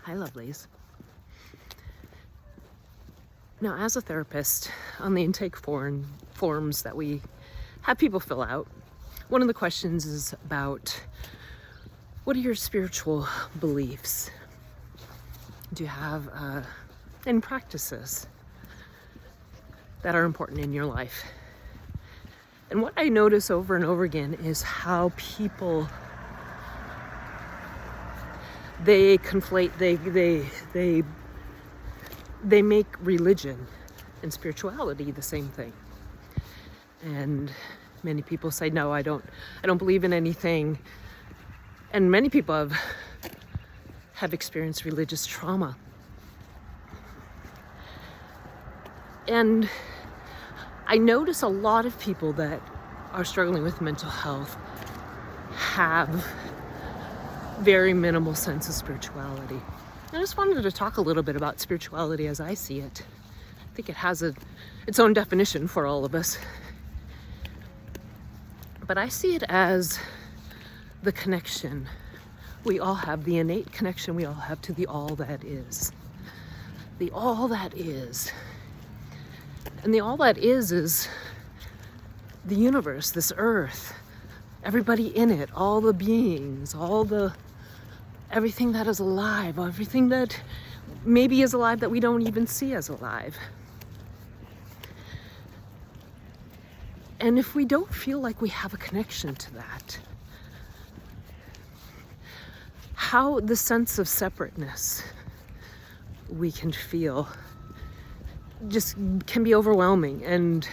Hi, lovelies. Now, as a therapist, on the intake forms that we have people fill out, one of the questions is about what are your spiritual beliefs? Do you have any practices that are important in your life? And what I notice over and over again is how people, they conflate, they make religion and spirituality the same thing. And many people say, no, I don't believe in anything. And many people have experienced religious trauma. And I notice a lot of people that are struggling with mental health have very minimal sense of spirituality. I just wanted to talk a little bit about spirituality as I see it. I think it has its own definition for all of us. But I see it as the connection we all have, the innate connection we all have to the all that is. The all that is. And the all that is the universe, this earth, everybody in it, all the beings, everything that is alive, everything that maybe is alive that we don't even see as alive. And if we don't feel like we have a connection to that, how the sense of separateness we can feel just can be overwhelming and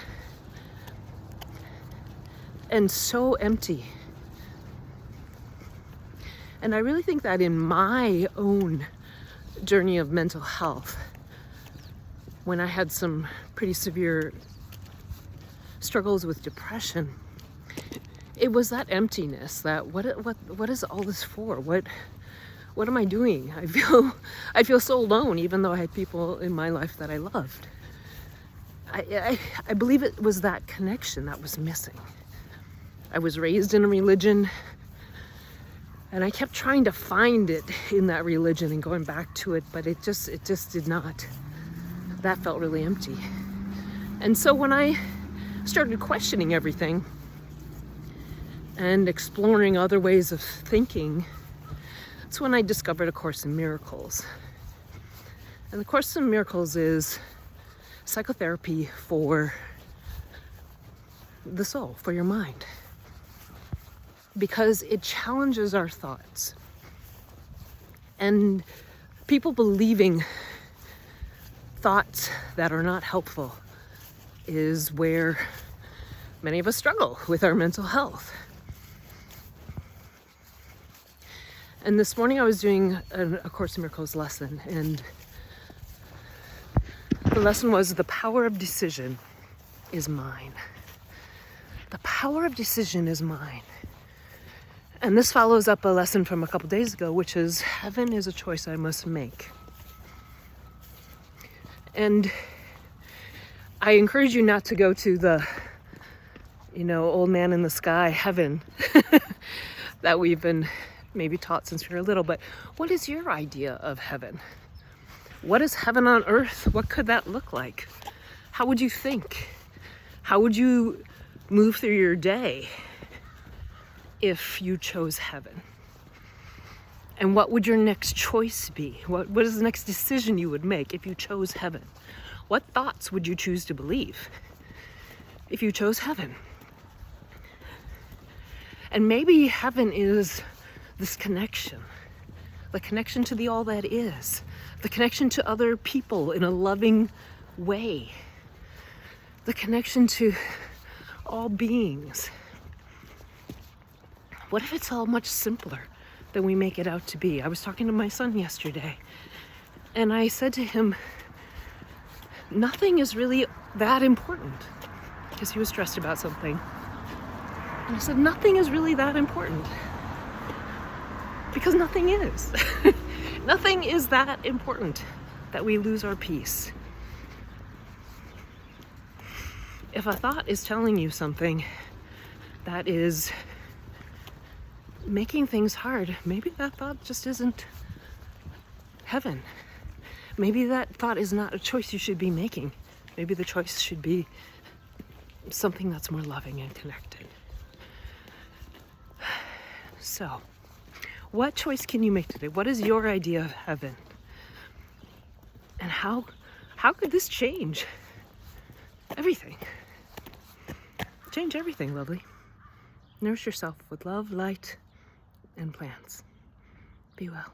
so empty. And I really think that in my own journey of mental health, when I had some pretty severe struggles with depression, it was that emptiness, that what is all this for? What am I doing? I feel so alone, even though I had people in my life that I loved. I believe it was that connection that was missing. I was raised in a religion, and I kept trying to find it in that religion and going back to it, but it just did not. That felt really empty. And so when I started questioning everything and exploring other ways of thinking, that's when I discovered A Course in Miracles. And The Course in Miracles is psychotherapy for the soul, for your mind. Because it challenges our thoughts. And people believing thoughts that are not helpful is where many of us struggle with our mental health. And this morning I was doing a Course in Miracles lesson, and the lesson was the power of decision is mine. The power of decision is mine. And this follows up a lesson from a couple days ago, which is heaven is a choice I must make. And I encourage you not to go to the, old man in the sky heaven that we've been maybe taught since we were little, but what is your idea of heaven? What is heaven on earth? What could that look like? How would you think? How would you move through your day if you chose heaven? And what would your next choice be? What is the next decision you would make if you chose heaven? What thoughts would you choose to believe if you chose heaven? And maybe heaven is this connection, the connection to the all that is, the connection to other people in a loving way, the connection to all beings. What if it's all much simpler than we make it out to be? I was talking to my son yesterday, and I said to him, nothing is really that important, because he was stressed about something. And I said, nothing is really that important, because nothing is. Nothing is that important that we lose our peace. If a thought is telling you something that is making things hard, maybe that thought just isn't heaven. Maybe that thought is not a choice you should be making. Maybe the choice should be something that's more loving and connected. So, what choice can you make today? What is your idea of heaven? And how could this change everything? Change everything, lovely. Nourish yourself with love, light, and plants. Be well.